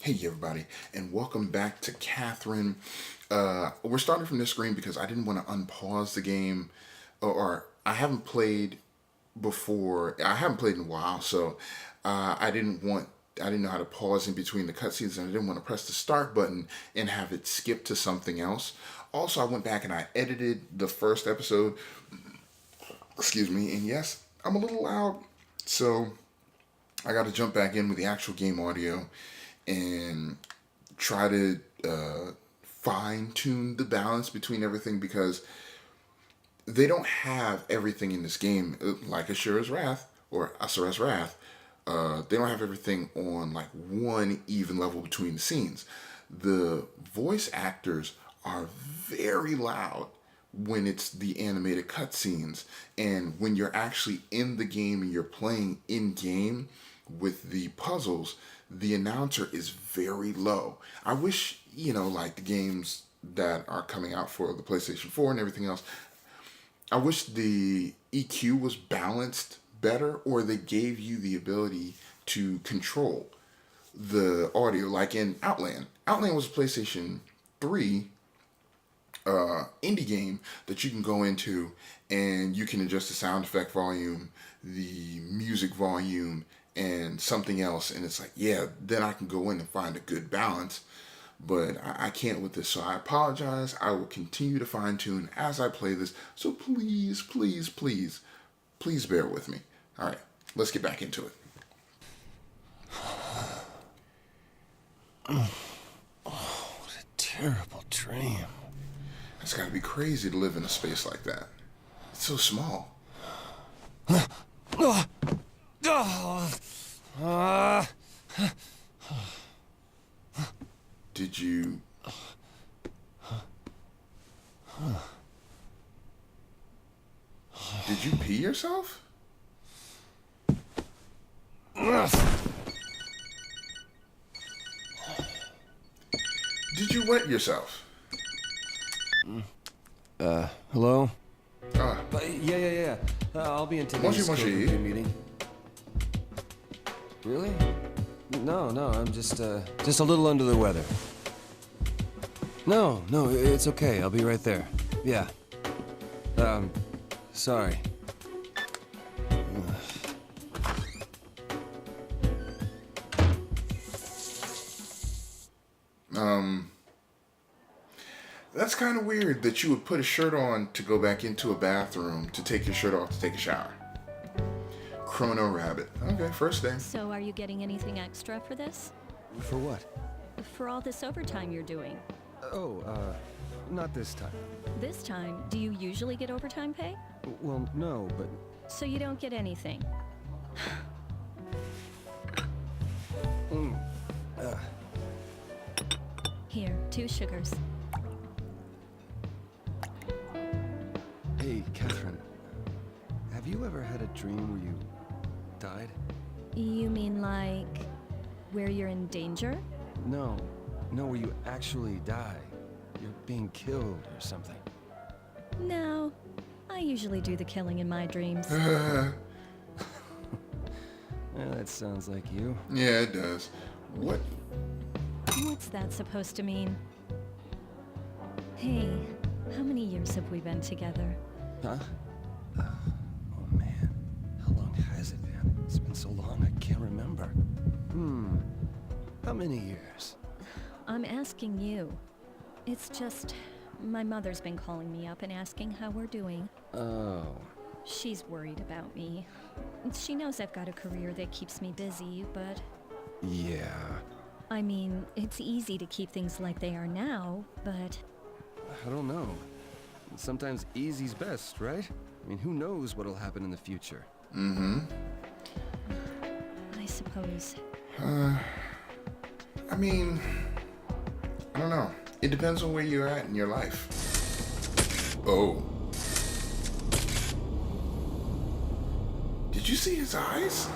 Hey everybody, and welcome back to Catherine. We're starting from this screen because I didn't want to unpause the game, or I haven't played before. I haven't played in a while, so I didn't know how to pause in between the cutscenes, and I didn't want to press the start button and have it skip to something else. Also, I went back and I edited the first episode. Excuse me, and yes, I'm a little loud, so I got to jump back in with the actual game audio and try to fine tune the balance between everything because they don't have everything in this game like Asura's Wrath or Asura's Wrath. They don't have everything on like one even level between the scenes. The voice actors are very loud when it's the animated cutscenes, and when you're actually in the game and you're playing in game with the puzzles, the announcer is very low. I wish, like the games that are coming out for the PlayStation 4 and everything else, I wish the EQ was balanced better, or they gave you the ability to control the audio like in Outland. Outland was a PlayStation 3 indie game that you can go into and you can adjust the sound effect volume, the music volume, and something else. And it's like, yeah, then I can go in and find a good balance. But I can't with this, so I apologize. I will continue to fine tune as I play this. So please, please, please, please bear with me. All right, let's get back into it. Oh, what a terrible dream. It's got to be crazy to live in a space like that. It's so small. Did you... Did you pee yourself? Did you wet yourself? Hello? Ah, Yeah. I'll be in today's Moshi. meeting. Really? No, I'm just a little under the weather. No, it's okay. I'll be right there. Yeah. Sorry. That's kind of weird that you would put a shirt on to go back into a bathroom to take your shirt off to take a shower. Chrono Rabbit. Okay, first thing. So are you getting anything extra for this? For what? For all this overtime you're doing? Oh, not this time. This time, do you usually get overtime pay? Well, no, but... So you don't get anything. Here, 2 sugars. Hey, Katherine. Have you ever had a dream where you died? You mean like where you're in danger? No, where you actually die. You're being killed or something. No, I usually do the killing in my dreams. That sounds like you. Yeah, it does. What? What's that supposed to mean? Hey, how many years have we been together? Huh? Oh man, how long has it been? It's been so long I can't remember. How many years? I'm asking you. It's just, my mother's been calling me up and asking how we're doing. Oh. She's worried about me. She knows I've got a career that keeps me busy, but... Yeah. I mean, it's easy to keep things like they are now, but... I don't know. Sometimes easy's best, right? I mean, who knows what'll happen in the future? Mm-hmm. I suppose. I mean, I don't know. It depends on where you're at in your life. Oh. Did you see his eyes?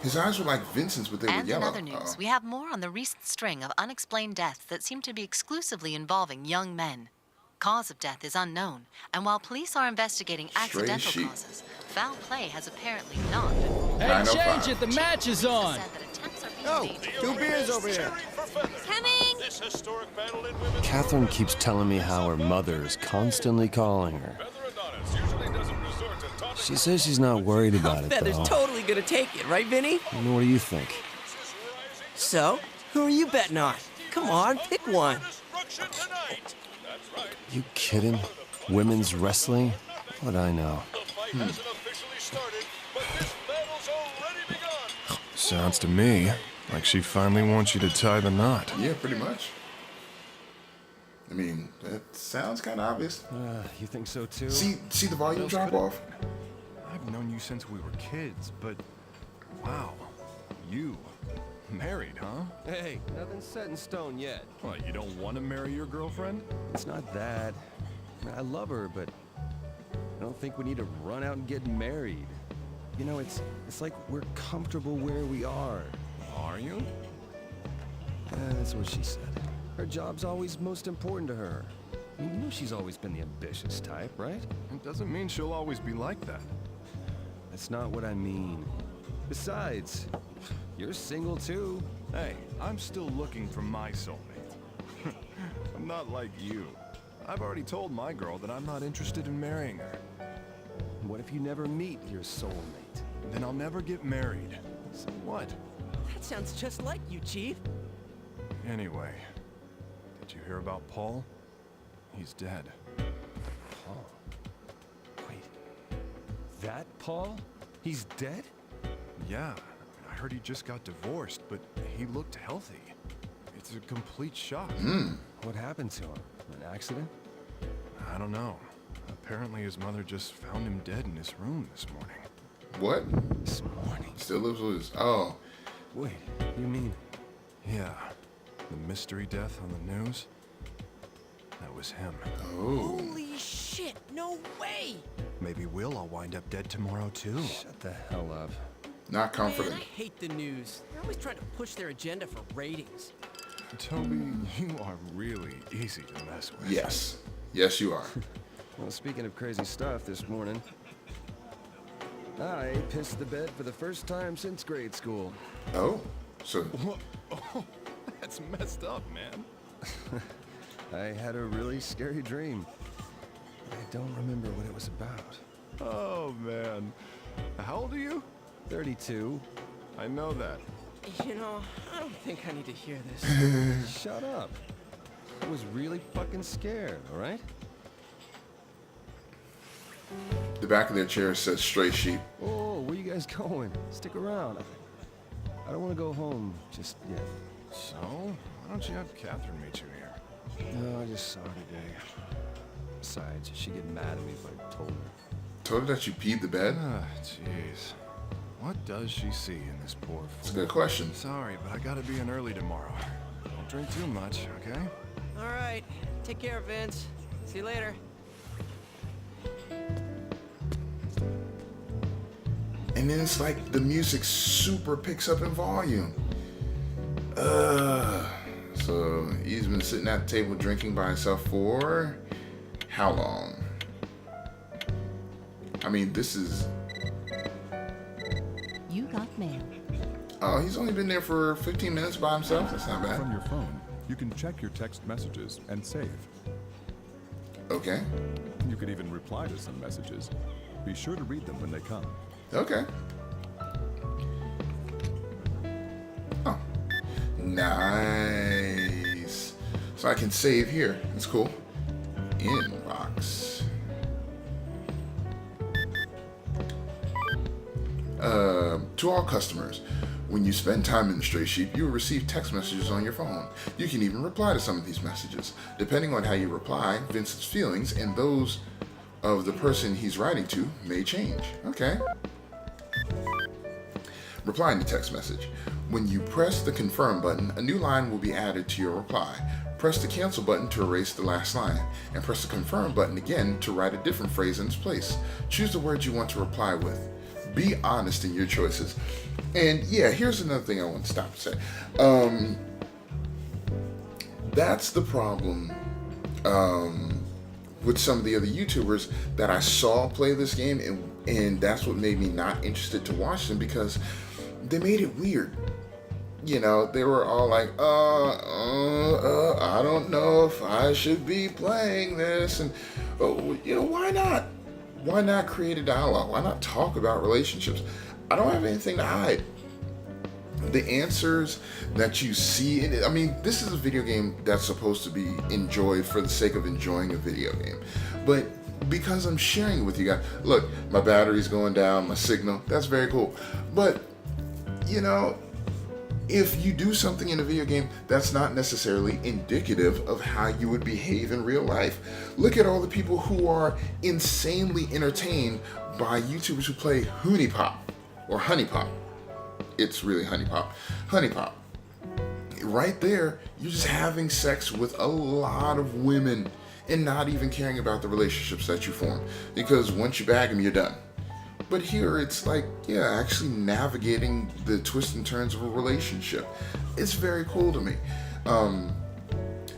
His eyes were like Vincent's, but they were And yellow. in other news, we have more on the recent string of unexplained deaths that seem to be exclusively involving young men. Cause of death is unknown, and while police are investigating accidental sheep. causes, foul play has apparently not been. Hey, change it. The match is on. Said that attempts are being Oh, made to 2 beers over here. Coming! This historic battle in women's Catherine keeps telling me how her mother is constantly calling her. She says she's not worried about it, Feather's though. totally gonna take it, right, Vinny? And what do you think? So, who are you betting on? Come on, pick one. You kidding? Women's wrestling? What I know. Sounds to me like she finally wants you to tie the knot. Yeah, pretty much. I mean, that sounds kind of obvious. You think so, too? See the volume drop off? I've known you since we were kids, but wow, you married, huh? Hey, nothing's set in stone yet. What, you don't want to marry your girlfriend? It's not that. I love her, but I don't think we need to run out and get married. You know, it's like we're comfortable where we are. Are you? That's what she said. Her job's always most important to her. I mean, you know she's always been the ambitious type, right? It doesn't mean she'll always be like that. That's not what I mean. Besides, you're single too. Hey, I'm still looking for my soulmate. I'm not like you. I've already told my girl that I'm not interested in marrying her. What if you never meet your soulmate? Then I'll never get married. So what? That sounds just like you, Chief. Anyway, did you hear about Paul? He's dead. Paul? Wait, that Paul? He's dead? Yeah, I heard he just got divorced, but he looked healthy. It's a complete shock. What happened to him? An accident? I don't know. Apparently his mother just found him dead in his room this morning. What? This morning. Still lives with his... Oh. Wait, you mean... Yeah, the mystery death on the news. That was him. Oh. Holy shit, no way! Maybe we'll all wind up dead tomorrow too. Shut the hell up. Not Man, comforting. I hate the news. They're always trying to push their agenda for ratings. Toby, you are really easy to mess with. Yes. Yes, you are. Well, speaking of crazy stuff, this morning, I pissed the bed for the first time since grade school. Oh. So, Whoa, oh, that's messed up, man. I had a really scary dream. I don't remember what it was about. Oh, man. How old are you? 32. I know that. You know, I don't think I need to hear this. Shut up. I was really fucking scared, all right? the back of their chair says stray sheep. Oh, where you guys going? Stick around. I don't want to go home just yet. So, why don't you have Katherine meet you here? No, I just saw her today. Besides, she'd get mad at me if I told her. Told her that you peed the bed? Ah, jeez. What does she see in this poor fool? It's a good question. Sorry, but I gotta be in early tomorrow. Don't drink too much, okay? All right. Take care, Vince. See you later. And then it's like the music super picks up in volume. So he's been sitting at the table drinking by himself for how long? I mean, this is... You got mail. Oh, he's only been there for 15 minutes by himself? That's not From bad. your phone, you can check your text messages and save. Okay. You could even reply to some messages. Be sure to read them when they come. Okay. Oh. Nice. So I can save here. That's cool. Inbox. To all customers, when you spend time in the Stray Sheep, you will receive text messages on your phone. You can even reply to some of these messages. Depending on how you reply, Vincent's feelings and those of the person he's writing to may change. Okay. Replying to text message. When you press the confirm button, a new line will be added to your reply. Press the cancel button to erase the last line, and press the confirm button again to write a different phrase in its place. Choose the words you want to reply with. Be honest in your choices. And yeah, here's another thing I want to stop and say. That's the problem with some of the other YouTubers that I saw play this game, and that's what made me not interested to watch them, because they made it weird. You know, they were all like, I don't know if I should be playing this, and you know, why not? Why not create a dialogue? Why not talk about relationships? I don't have anything to hide. The answers that you see in it, I mean, this is a video game that's supposed to be enjoyed for the sake of enjoying a video game. But because I'm sharing it with you guys, look, my battery's going down, my signal, that's very cool. But, you know, if you do something in a video game, that's not necessarily indicative of how you would behave in real life. Look at all the people who are insanely entertained by YouTubers who play Honey Pop or Honey Pop. It's really Honey Pop. Honey Pop. Right there, you're just having sex with a lot of women and not even caring about the relationships that you form. Because once you bag them, you're done. But here it's like, yeah, actually navigating the twists and turns of a relationship. It's very cool to me.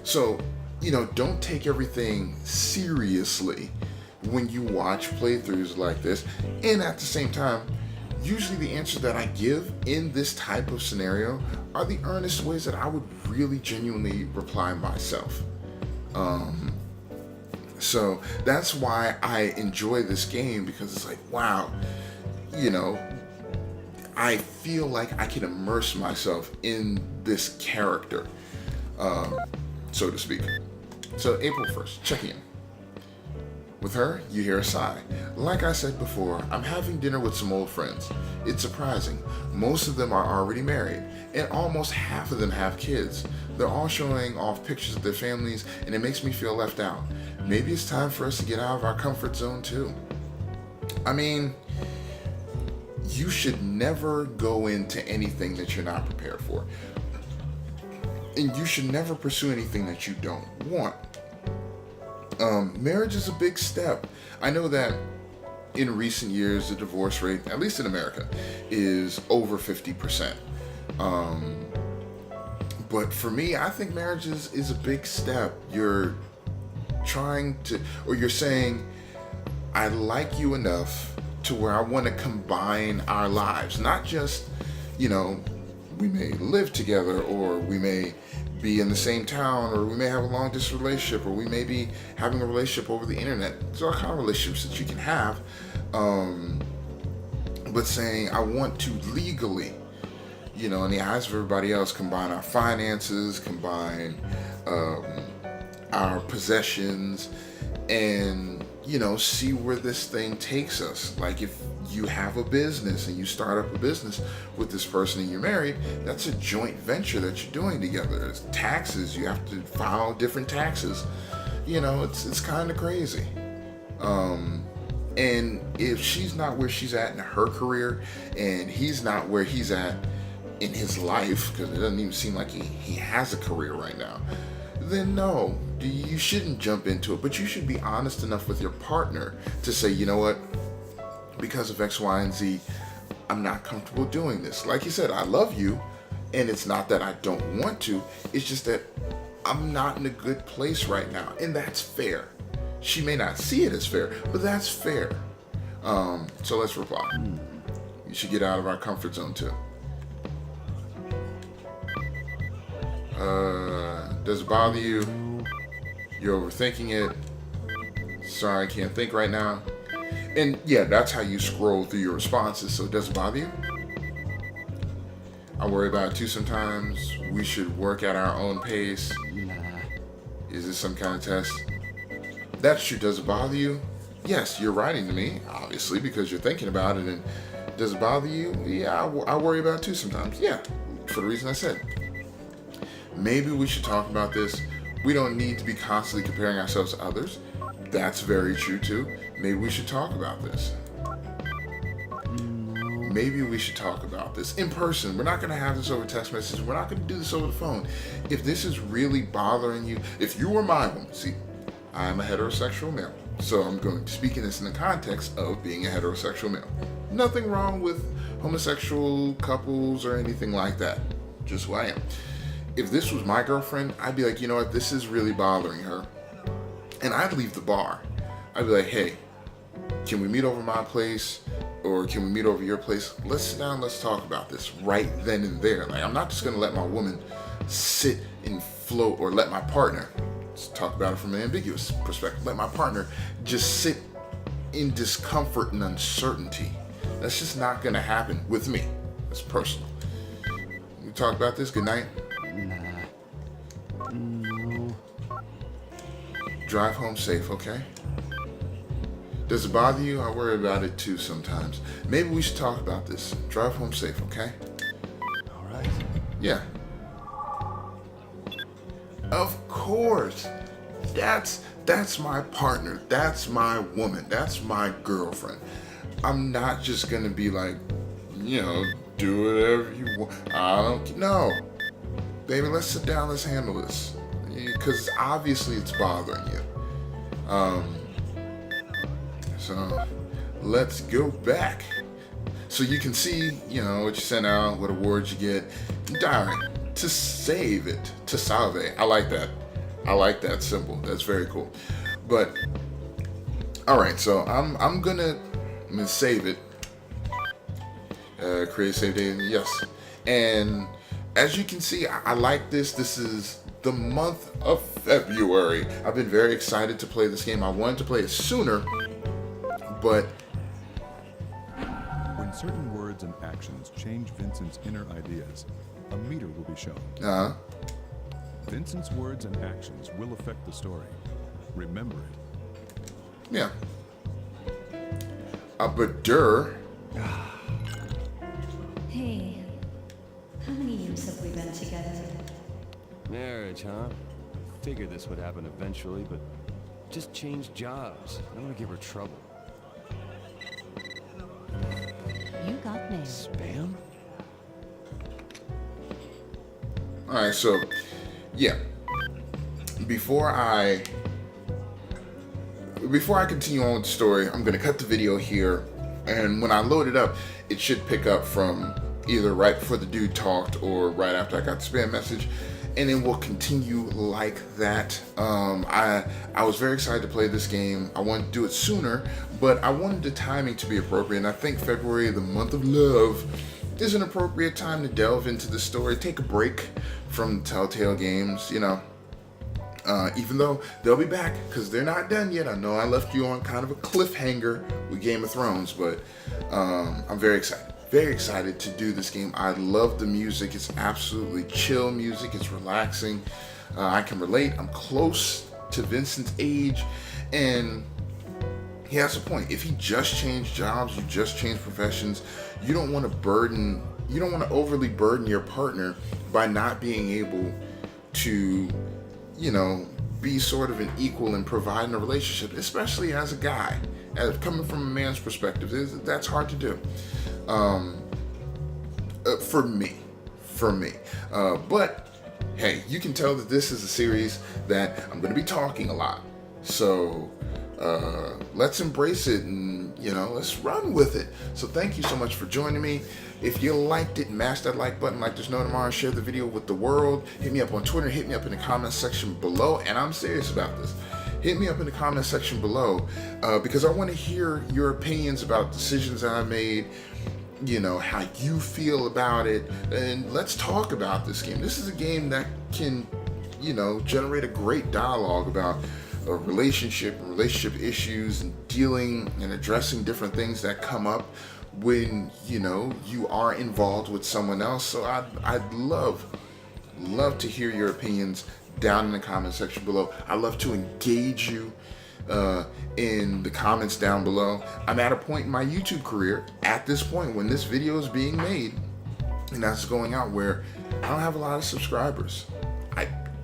So, you know, don't take everything seriously when you watch playthroughs like this. And at the same time, usually the answers that I give in this type of scenario are the earnest ways that I would really genuinely reply myself. So that's why I enjoy this game, because it's like, wow, you know, I feel like I can immerse myself in this character, so to speak. So April 1st, checking in. With her, you hear a sigh. Like I said before, I'm having dinner with some old friends. It's surprising. Most of them are already married, and almost half of them have kids. They're all showing off pictures of their families, and it makes me feel left out. Maybe it's time for us to get out of our comfort zone too. I mean, you should never go into anything that you're not prepared for. And you should never pursue anything that you don't want. Marriage is a big step. I know that in recent years, the divorce rate, at least in America, is over 50%. But for me, I think marriage is a big step. You're trying to, or you're saying, I like you enough to where I want to combine our lives. Not just, you know, we may live together, or we may be in the same town, or we may have a long distance relationship, or we may be having a relationship over the internet. There's all kind of relationships that you can have. But saying, I want to legally, you know, in the eyes of everybody else, combine our finances, combine our possessions, and, you know, see where this thing takes us. Like, if you have a business and you start up a business with this person and you're married, that's a joint venture that you're doing together. It's taxes, you have to file different taxes. You know, it's kind of crazy. And if she's not where she's at in her career, and he's not where he's at in his life, because it doesn't even seem like he has a career right now, then no, you shouldn't jump into it. But you should be honest enough with your partner to say, you know what, because of X, Y, and Z, I'm not comfortable doing this. Like you said, I love you, and it's not that I don't want to, it's just that I'm not in a good place right now, and that's fair. She may not see it as fair, but that's fair. So let's reply. You should get out of our comfort zone too. Does it bother you? You're overthinking it. Sorry, I can't think right now. And yeah, that's how you scroll through your responses. So does it bother you? I worry about it too sometimes. We should work at our own pace. Is this some kind of test? That's true. Does it bother you? Yes, you're writing to me, obviously, because you're thinking about it. And does it bother you? Yeah, I worry about it too sometimes. Yeah, for the reason I said. Maybe we should talk about this. We don't need to be constantly comparing ourselves to others. That's very true too. Maybe we should talk about this. Maybe we should talk about this in person. We're not going to have this over text messages. We're not going to do this over the phone. If this is really bothering you, if you were my woman, see, I am a heterosexual male, so I'm going to speak in this in the context of being a heterosexual male. Nothing wrong with homosexual couples or anything like that. Just who I am. If this was my girlfriend, I'd be like, you know what, this is really bothering her. and I'd leave the bar. I'd be like, hey, can we meet over my place? Or can we meet over your place? Let's sit down, let's talk about this right then and there. Like, I'm not just gonna let my woman sit and float, or let my partner, let's talk about it from an ambiguous perspective, let my partner just sit in discomfort and uncertainty. That's just not gonna happen with me. That's personal. We talk about this, good night. Nah. No. Drive home safe, okay? Does it bother you? I worry about it too sometimes. Maybe we should talk about this. Drive home safe, okay? All right. Yeah. Of course. That's my partner. That's my woman. That's my girlfriend. I'm not just gonna be like, do whatever you want. I don't know. Baby, let's sit down, let's handle this. Because obviously it's bothering you. So let's go back. So you can see, what you sent out, what awards you get. Diary. To save it. To salve. I like that. I like that symbol. That's very cool. But alright, so I'm gonna save it. Create save date, yes. And as you can see, I like this. This is the month of February. I've been very excited to play this game. I wanted to play it sooner, but When certain words and actions change Vincent's inner ideas, a meter will be shown. Vincent's words and actions will affect the story. Remember it. yeah. But Hey, how many years have we been together? Marriage, huh? Figured this would happen eventually, but just change jobs. I don't want to give her trouble. You got mail. Spam? alright, so yeah. Before I continue on with the story, I'm gonna cut the video here, and when I load it up, it should pick up from either right before the dude talked or right after I got the spam message, and then we'll continue like that. I was very excited to play this game. I wanted to do it sooner, but I wanted the timing to be appropriate, and I think February, the month of love, is an appropriate time to delve into the story, take a break from Telltale games, even though they'll be back because they're not done yet. I know I left you on kind of a cliffhanger with Game of Thrones, but I'm very excited to do this game. I love the music. It's absolutely chill music. It's relaxing. I can relate. I'm close to Vincent's age, and he has a point. If he just changed jobs, you just changed professions, you don't want to overly burden your partner by not being able to, be sort of an equal in providing a relationship, especially as a guy. As coming from a man's perspective, that's hard to do. For me. But hey, you can tell that this is a series that I'm going to be talking a lot. So let's embrace it and let's run with it. So thank you so much for joining me. If you liked it, mash that like button like there's no tomorrow. Share the video with the world. Hit me up on Twitter. Hit me up in the comment section below. And I'm serious about this. Hit me up in the comment section below because I want to hear your opinions about decisions that I made, how you feel about it, and let's talk about this game. This is a game that can, generate a great dialogue about a relationship and relationship issues and dealing and addressing different things that come up when, you are involved with someone else. So I'd love to hear your opinions down in the comment section below. I love to engage you in the comments down below. I'm at a point in my YouTube career at this point when this video is being made and that's going out where I don't have a lot of subscribers.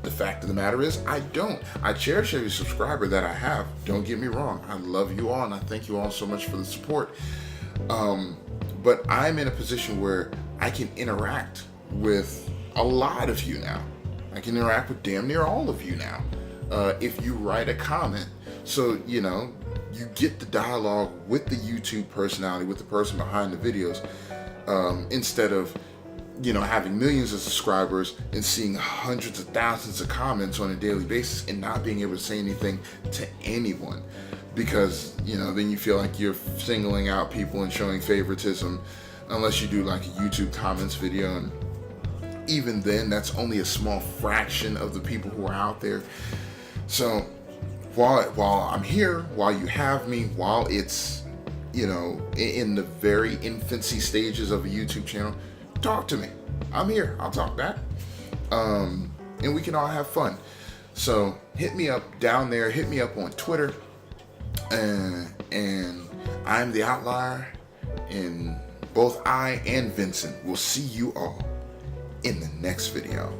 The fact of the matter is I don't. I cherish every subscriber that I have. Don't get me wrong. I love you all and I thank you all so much for the support. But I'm in a position where I can interact with a lot of you now. I can interact with damn near all of you now. If you write a comment. So, you get the dialogue with the YouTube personality, with the person behind the videos, instead of, you know, having millions of subscribers and seeing hundreds of thousands of comments on a daily basis and not being able to say anything to anyone, because, you know, then you feel like you're singling out people and showing favoritism, unless you do like a YouTube comments video, and even then that's only a small fraction of the people who are out there. So while I'm here, while you have me, while it's, you know, in the very infancy stages of a YouTube channel, talk to me. I'm here. I'll talk back. And we can all have fun. So hit me up down there. Hit me up on Twitter. And I'm the Outlier. And both I and Vincent will see you all in the next video.